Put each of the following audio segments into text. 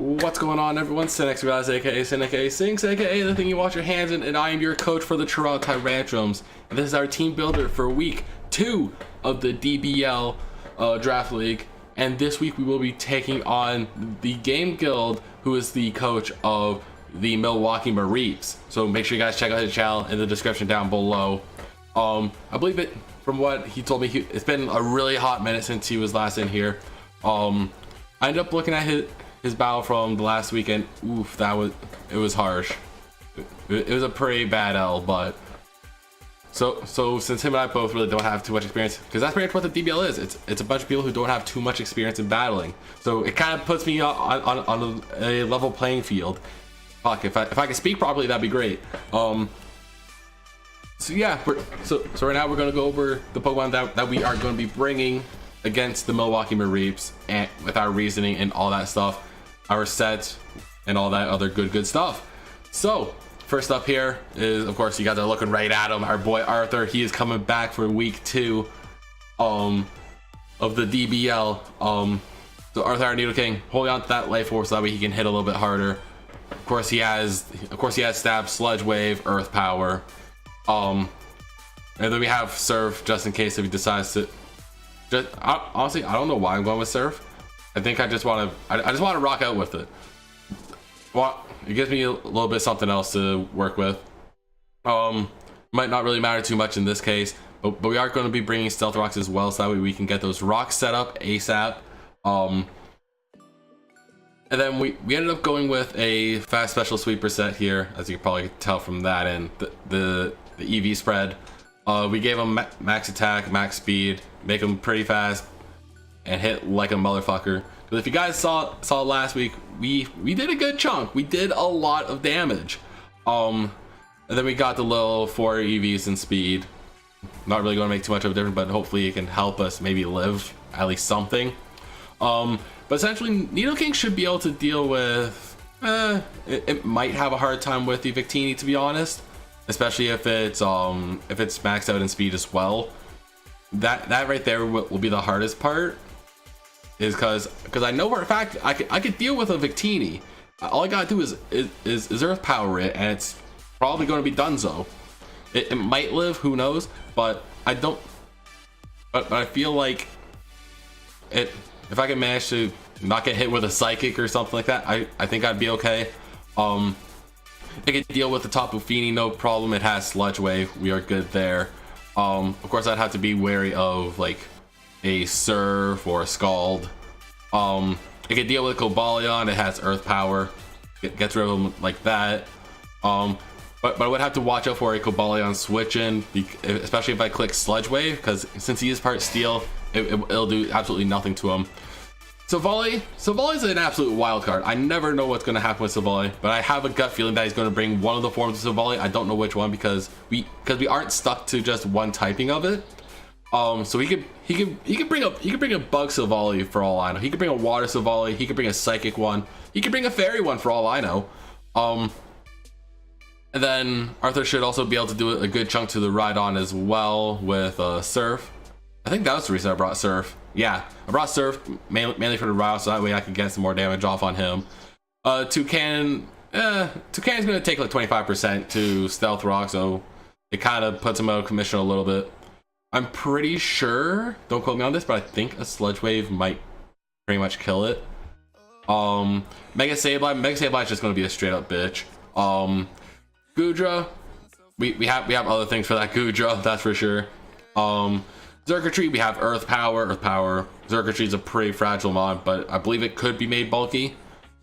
What's going on, everyone? SiNxRealize, aka Sin, aka Sinx, aka the thing you wash your hands in, and I am your coach for the Toronto Tyrantrums. And this is our team builder for week 2 of the DBL draft league. And this week we will be taking on the GameGuild, who is the coach of the Milwaukee Mareeps. So make sure you guys check out his channel in the description down below. I believe it, from what he told me, it's been a really hot minute since he was last in here. I ended up looking at his battle from the last weekend. Oof, it was harsh. It was a pretty bad L, but so since him and I both really don't have too much experience, because that's pretty much what the DBL is. It's a bunch of people who don't have too much experience in battling. So it kind of puts me on a level playing field. Fuck, if I could speak properly, that'd be great. So yeah, so right now we're gonna go over the Pokemon that we are going to be bringing against the Milwaukee Mareeps, and with our reasoning and all that stuff, our sets and all that other good stuff. So first up here is, of course, you guys are looking right at him, our boy Arthur. He is coming back for week 2 of the DBL. So Arthur, our Nidoking, holding on to that life force so that way he can hit a little bit harder. Of course he has stab, sludge wave, earth power, and then we have surf just in case if he decides to. Honestly, I don't know why I'm going with surf. I think I just want to rock out with it. Well, it gives me a little bit something else to work with. Might not really matter too much in this case, but we are going to be bringing stealth rocks as well, so that way we can get those rocks set up ASAP. And then we ended up going with a fast special sweeper set here, as you can probably tell from that, and the EV spread. We gave him max attack, max speed, make him pretty fast, and hit like a motherfucker. Because if you guys saw last week, we did a good chunk. We did a lot of damage. And then we got the little 4 EVs in speed. Not really going to make too much of a difference, but hopefully it can help us maybe live at least something. But essentially, Nidoking should be able to deal with. It might have a hard time with the Victini, to be honest. Especially if it's maxed out in speed as well. That right there will be the hardest part, is because I know for a fact I could deal with a Victini. All I gotta do is earth power it, and it's probably going to be donezo. It might live, who knows, but I don't. But I feel like if I can manage to not get hit with a psychic or something like that, I think I'd be okay. It can deal with the Tapu Fini, no problem. It has Sludge Wave, we are good there. Of course, I'd have to be wary of like a Surf or a Scald. It can deal with Cobalion, it has Earth Power. It gets rid of them like that. But I would have to watch out for a Cobalion switching, especially if I click Sludge Wave, because since he is part Steel, it'll do absolutely nothing to him. Savali's an absolute wild card. I never know what's going to happen with Savali, but I have a gut feeling that he's going to bring one of the forms of Savali. I don't know which one, because we aren't stuck to just one typing of it. So he could bring a bug Savali for all I know. He could bring a water Savali. He could bring a psychic one. He could bring a fairy one for all I know. And then Arthur should also be able to do a good chunk to the Rhydon as well with Surf. I think that was the reason I brought Surf. Yeah, I brought Surf mainly for the Rhydon, so that way I can get some more damage off on him. Toucan's gonna take like 25% to Stealth Rock, so it kind of puts him out of commission a little bit. I'm pretty sure, don't quote me on this, but I think a Sludge Wave might pretty much kill it. Mega Sableye is just gonna be a straight up bitch. Goodra, we have other things for that Goodra, that's for sure. Xurkitree, we have Earth Power. Xurkitree is a pretty fragile mod, but I believe it could be made bulky,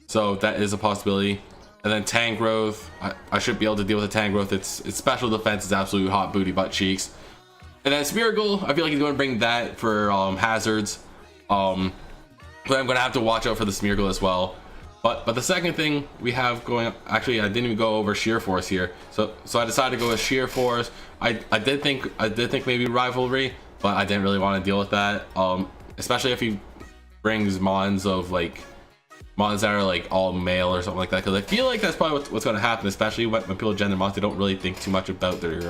so that is a possibility. And then Tangrowth, I should be able to deal with the Tangrowth. Its special defense is absolute hot booty butt cheeks. And then Smeargle, I feel like he's going to bring that for hazards. But I'm going to have to watch out for the Smeargle as well. But the second thing we have going, actually I didn't even go over Sheer Force here, so I decided to go with Sheer Force. I did think maybe Rivalry, but I didn't really want to deal with that, especially if he brings mons that are like all male or something like that, because I feel like that's probably what's going to happen, especially when people gender mons. They don't really think too much about their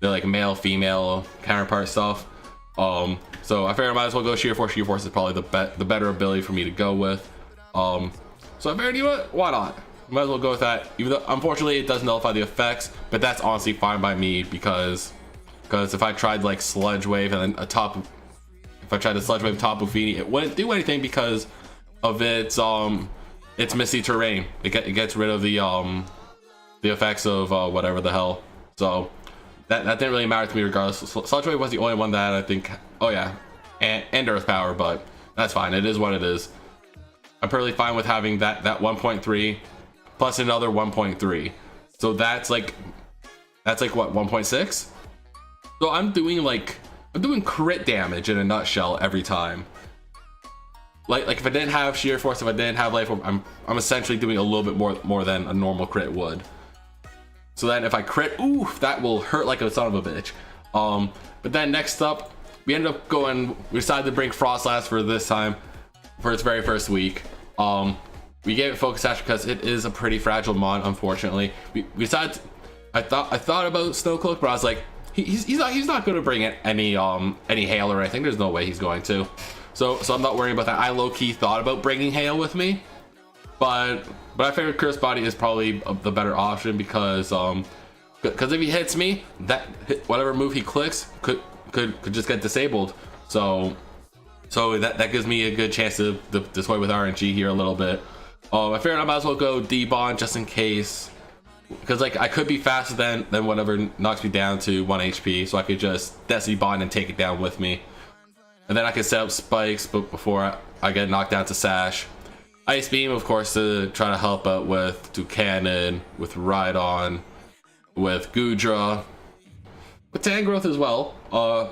like male female counterpart stuff. So I figured I might as well go Sheer Force. Sheer Force is probably the better ability for me to go with. So So I figured, you know what, why not? Might as well go with that. Even though unfortunately it does nullify the effects, but that's honestly fine by me because if I tried like Sludge Wave and then if I tried to Sludge Wave top Buffini, it wouldn't do anything because of its Misty Terrain. It gets rid of the effects of whatever the hell. So that didn't really matter to me regardless. Sludge Wave was the only one that I think, oh yeah, and Earth Power, but that's fine. It is what it is. I'm perfectly fine with having that 1.3 plus another 1.3. So that's like what, 1.6? So I'm doing crit damage in a nutshell every time. Like if I didn't have Sheer Force, if I didn't have Life Orb, I'm essentially doing a little bit more than a normal crit would. So then if I crit, ooh, that will hurt like a son of a bitch. But then next up, we ended up we decided to bring Frostlass for this time, for its very first week. We gave it Focus Sash because it is a pretty fragile mon, unfortunately. We decided, I thought about Snowcloak, but I was like, he's not going to bring any hail or anything. There's no way he's going to. So I'm not worrying about that. I low-key thought about bringing hail with me, but I figured Curse Body is probably the better option because if he hits me, whatever move he clicks could just get disabled. So that gives me a good chance to toy with RNG here a little bit. I figured I might as well go D-Bond just in case, because like I could be faster than whatever knocks me down to 1 HP, so I could just Destiny Bond and take it down with me, and then I could set up spikes, but before I get knocked down to Sash. Ice Beam, of course, to try to help out with Toucanon, with Rhydon, with Goodra, with Tangrowth as well.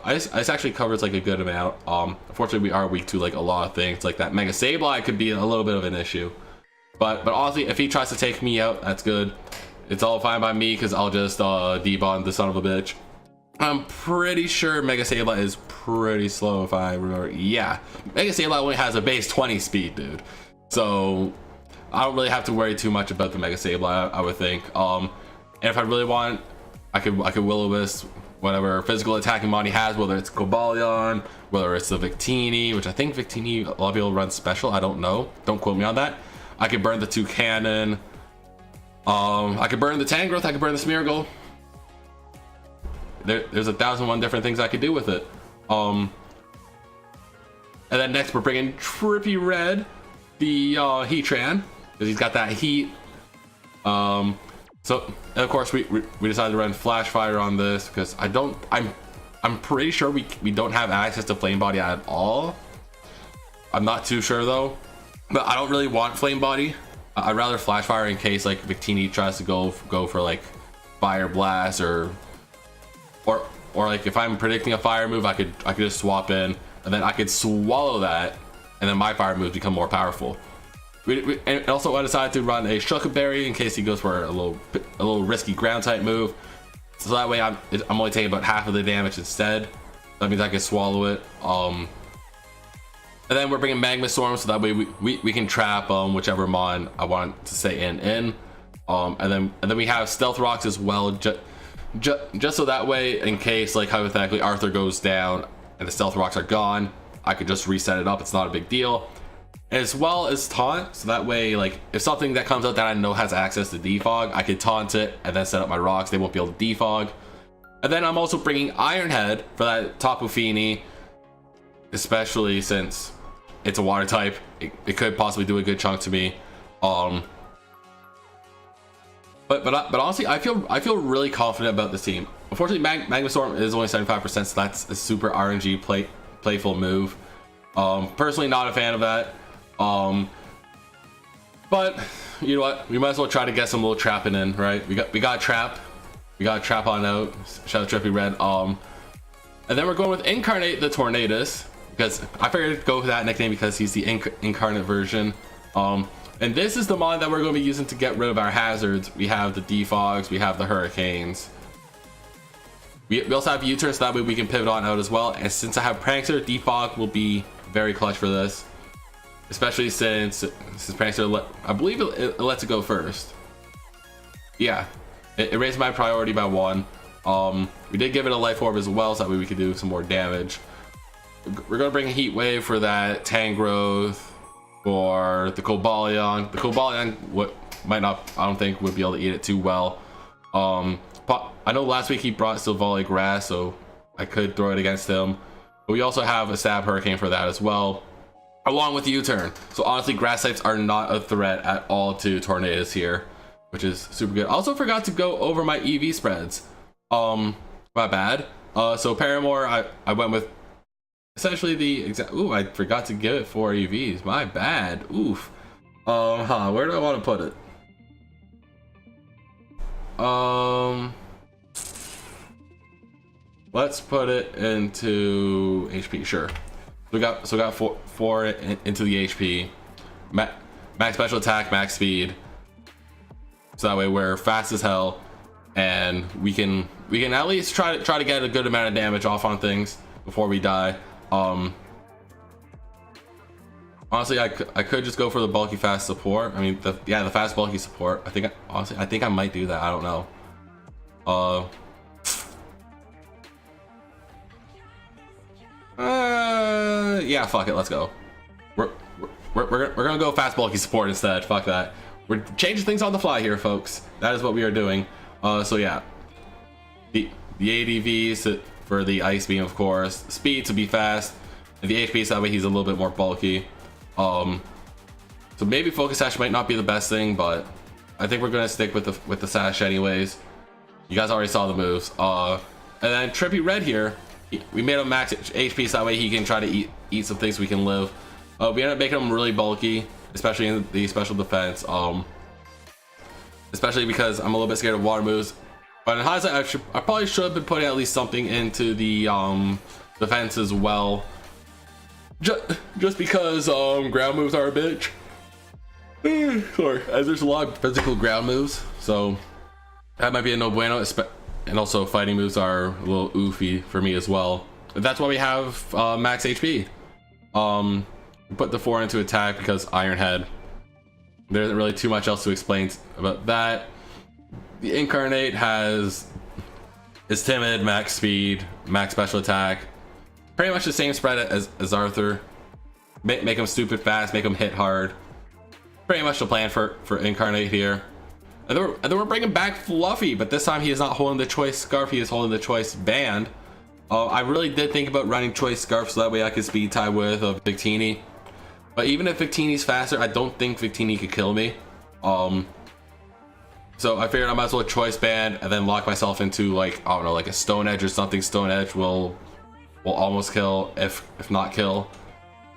Ice actually covers like a good amount. Unfortunately, we are weak to like a lot of things. Like that Mega Sableye could be a little bit of an issue. But honestly, if he tries to take me out, that's good. It's all fine by me because I'll just debond the son of a bitch. I'm pretty sure Mega Sableye is pretty slow if I remember. Yeah, Mega Sableye only has a base 20 speed, dude. So I don't really have to worry too much about the Mega Sableye, I would think. And if I really want, I could Will-O-Wisp whatever physical attacking mod he has, whether it's Cobalion, whether it's the Victini, which I think Victini, a lot of people run special. I don't know. Don't quote me on that. I could burn the Toucanon. I could burn the Tangrowth. I could burn the Smeargle. There's 1,001 different things I could do with it. And then next we're bringing Trippy Red, the Heatran, because he's got that heat. So and of course we decided to run Flash Fire on this because I'm pretty sure we don't have access to Flame Body at all. I'm not too sure though, but I don't really want Flame Body. I'd rather Flash Fire in case like Victini tries to go for like Fire Blast or like if I'm predicting a fire move, I could just swap in and then I could swallow that, and then my fire moves become more powerful. And also I decided to run a Shuka Berry in case he goes for a little risky ground type move. So that way I'm only taking about half of the damage instead. That means I can swallow it. And then we're bringing Magma Storm so that way we can trap whichever mon I want to stay in. And then we have Stealth Rocks as well, just so that way in case like hypothetically Arthur goes down and the Stealth Rocks are gone, I could just reset it up. It's not a big deal. As well as Taunt, so that way like if something that comes out that I know has access to defog, I could taunt it and then set up my rocks. They won't be able to defog. And then I'm also bringing Iron Head for that Tapu Fini, especially since it's a water type. It could possibly do a good chunk to me. But honestly, I feel really confident about this team. Unfortunately, Magma Storm is only 75%, so that's a super RNG playful move. Personally, not a fan of that. But you know what? We might as well try to get some little trapping in, right? We got trap on out. Shout out Trippy Red. And then we're going with Incarnate the Tornadus because I figured to go with that nickname because he's the incarnate version. And this is the mod that we're going to be using to get rid of our hazards. We have the defogs, we have the hurricanes. We also have U-turns, so that way we can pivot on out as well. And since I have Prankster, defog will be very clutch for this. Especially since Prankster, I believe it lets it go first. Yeah, it raised my priority by 1. We did give it a Life Orb as well, so that way we could do some more damage. We're gonna bring a Heat Wave for that Tangrowth. for the Cobalion. The Cobalion might not, I don't think, would be able to eat it too well. I know last week he brought Silvally Grass, so I could throw it against him. But we also have a Stab Hurricane for that as well, along with U-Turn. So honestly, grass types are not a threat at all to Tornadus here, which is super good. I also forgot to go over my EV spreads. My bad. So Paramore, I went with essentially the exact. Ooh, I forgot to give it 4 EVs. My bad. Oof. Where do I want to put it? Let's put it into HP. Sure. We got four into the HP. Max special attack, max speed. So that way we're fast as hell, and we can at least try to get a good amount of damage off on things before we die. Honestly, I could just go for the bulky fast support. I mean, the fast bulky support. I think I might do that. I don't know. Yeah, fuck it. Let's go. We're gonna go fast bulky support instead. Fuck that. We're changing things on the fly here, folks. That is what we are doing. So yeah, the ADVs for the ice beam, of course. Speed to be fast, and the HP so that way he's a little bit more bulky. So maybe focus sash might not be the best thing, but I think we're gonna stick with the sash anyways. You guys already saw the moves. And then Trippy Red here, we made him max HP so that way he can try to eat some things we can live. We ended up making him really bulky, especially in the special defense. Especially because I'm a little bit scared of water moves. But in hindsight, I probably should have been putting at least something into the defense as well. Just because ground moves are a bitch. Sorry, as there's a lot of physical ground moves, so that might be a no bueno. And also fighting moves are a little oofy for me as well. But that's why we have max HP. Put the 4 into attack because Iron Head. There isn't really too much else to explain about that. The Incarnate is timid, max speed, max special attack. Pretty much the same spread as Arthur. Make him stupid fast, make him hit hard. Pretty much the plan for Incarnate here. And then we're bringing back Fluffy, but this time he is not holding the Choice Scarf, he is holding the Choice Band. I really did think about running Choice Scarf so that way I could speed tie with Victini. But even if Victini's faster, I don't think Victini could kill me. So I figured I might as well Choice Band and then lock myself into, like, I don't know, like a Stone Edge or something. Stone Edge will almost kill, if not kill.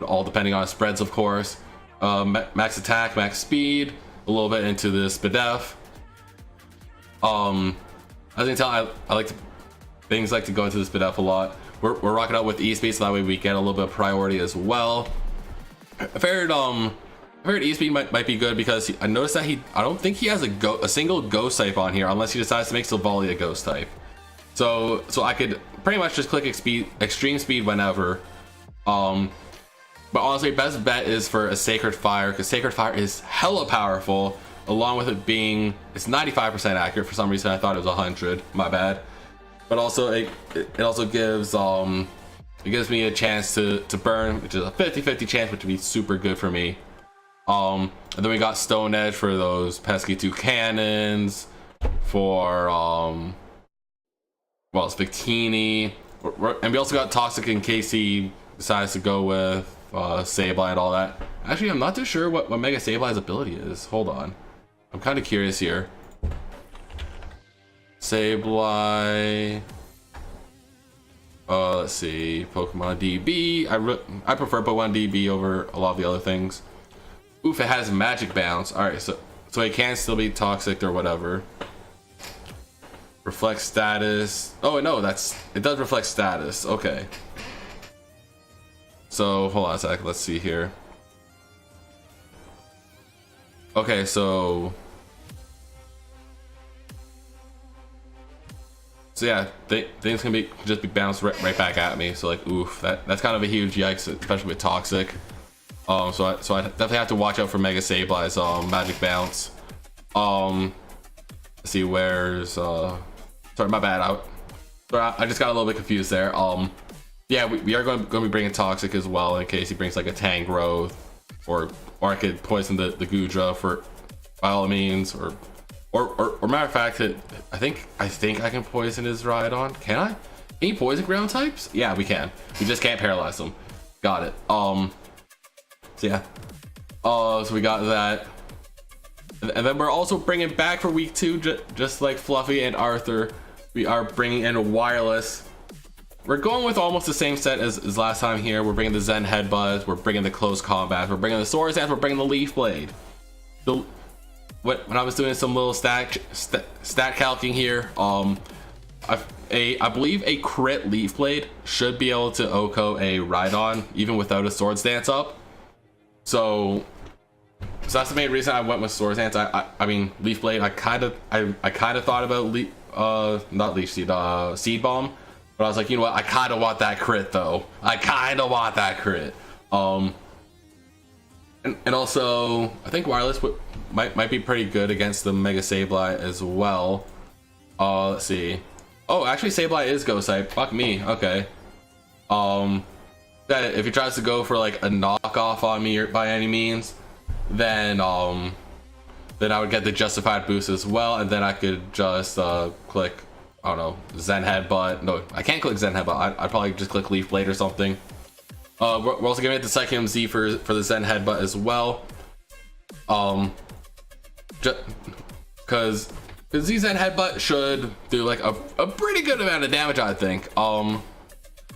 All depending on spreads, of course. Max attack, max speed, a little bit into the Spadef. As you can tell, I like to, things like to go into the Spadef a lot. We're rocking out with E-Speed so that way we get a little bit of priority as well. I figured E-Speed might be good because I noticed that I don't think he has a single ghost type on here unless he decides to make Silvally a ghost type. So I could pretty much just click extreme speed whenever. But honestly, best bet is for a Sacred Fire because Sacred Fire is hella powerful. Along with it being, it's 95% accurate. For some reason, I thought it was 100. My bad. But also, it also gives it gives me a chance to burn, which is a 50-50 chance, which would be super good for me. And then we got Stone Edge for those pesky 2 cannons. For well, it's Victini, and we also got Toxic in case he decides to go with Sableye and all that. Actually, I'm not too sure what Mega Sableye's ability is. Hold on, I'm kind of curious here. Sableye. Let's see, Pokemon DB. I prefer Pokemon DB over a lot of the other things. Oof, it has Magic Bounce. All right, so it can still be toxic or whatever. Reflect status. Oh no, it does reflect status. Okay. So hold on a sec. Let's see here. Okay, so yeah, things can just be bounced right back at me. So like, oof, that's kind of a huge yikes, especially with toxic. So I definitely have to watch out for Mega Sableye's Magic Bounce. Let's see, where's sorry, my bad. I just got a little bit confused there. Yeah, we are going to be bringing toxic as well in case he brings like a Tangrowth or I could poison the Gudra for, by all means, or matter of fact, I think I can poison his Rhydon. Can I? Can you poison ground types? Yeah, we can. We just can't paralyze them. Got it. So yeah. So we got that. And then we're also bringing back for week 2, just like Fluffy and Arthur, we are bringing in wireless. We're going with almost the same set as last time here. We're bringing the Zen Headbutt, we're bringing the Close Combat, we're bringing the Swords Dance, we're bringing the Leaf Blade. When I was doing some little stat calcing here, I believe a crit Leaf Blade should be able to OHKO a Rhydon even without a Swords Dance up. So that's the main reason I went with Swords Dance. I mean Leaf Blade. I kind of thought about not Leaf Seed, Seed Bomb, but I was like, you know what? I kind of want that crit though. I kind of want that crit. And also I think wireless might be pretty good against the Mega Sableye as well. Let's see. Oh, actually Sableye is Ghost type. Fuck me. Okay. If he tries to go for like a knockoff on me or by any means, then I would get the justified boost as well, and then I could just click, I don't know, Zen Headbutt. No, I can't click Zen Headbutt. I'd probably just click Leaf Blade or something. We're also gonna get the Psychium Z for the Zen Headbutt as well. Just because the Z Zen Headbutt should do like a pretty good amount of damage, I think.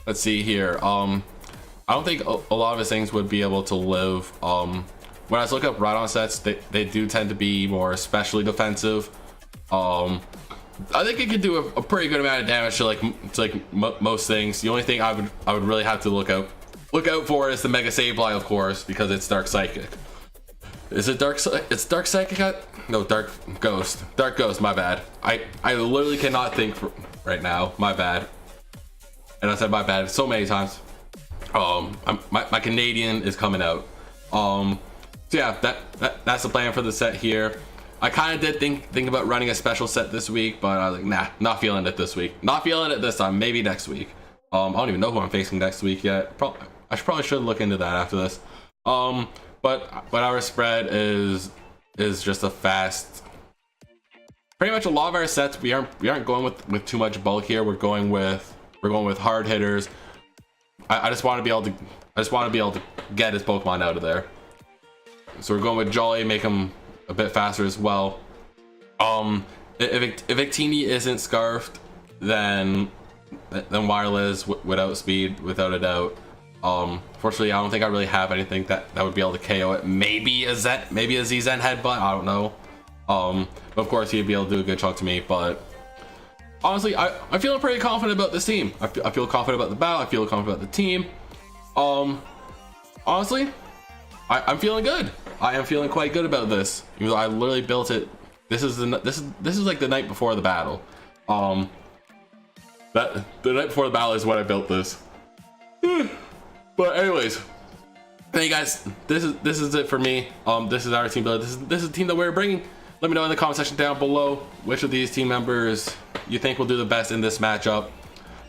Let's see here. I don't think a lot of his things would be able to live. When I was looking up Rhydon sets, they do tend to be more specially defensive. I think it could do a pretty good amount of damage to most things. The only thing I would really have to look out for is the Mega Sableye, of course, because it's Dark Psychic. Is it Dark? It's Dark Psychic. No, Dark Ghost. Dark Ghost. My bad. I literally cannot think right now. My bad. And I said my bad so many times. My Canadian is coming out. So yeah, that's the plan for the set here. I kind of did think about running a special set this week, but I was like, nah, not feeling it this week. Not feeling it this time. Maybe next week. I don't even know who I'm facing next week yet. I probably should look into that after this. But our spread is just a fast. Pretty much a lot of our sets we aren't going with too much bulk here. We're going with hard hitters. I just want to be able to get his Pokemon out of there. So we're going with Jolly, make him a bit faster as well. If Victini isn't scarfed, then wireless without speed, without a doubt. Fortunately, I don't think I really have anything that would be able to KO it. Maybe a Z Zen Headbutt, I don't know. But of course he'd be able to do a good chunk to me. But honestly, I'm feeling pretty confident about this team. I feel confident about the battle. I feel confident about the team. Honestly, I'm feeling good. I am feeling quite good about this. Even though I literally built it. This is like the night before the battle. The night before the battle is when I built this. But anyways, hey guys, this is it for me. This is our team build. This is the team that we're bringing. Let me know in the comment section down below which of these team members you think will do the best in this matchup.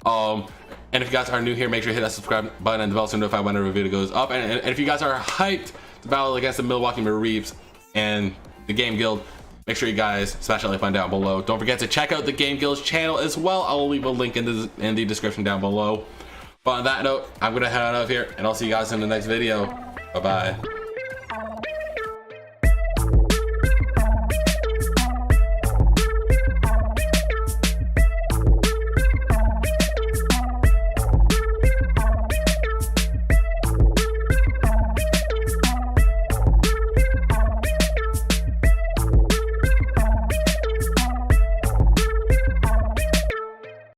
And if you guys are new here, make sure you hit that subscribe button and the bell so notified whenever a video goes up. And if you guys are hyped to battle against the Milwaukee Mareeps and the Game Guild, make sure you guys smash that like button down below. Don't forget to check out the Game Guild's channel as well. I will leave a link in the description down below. But on that note, I'm gonna head on out of here, and I'll see you guys in the next video. Bye bye.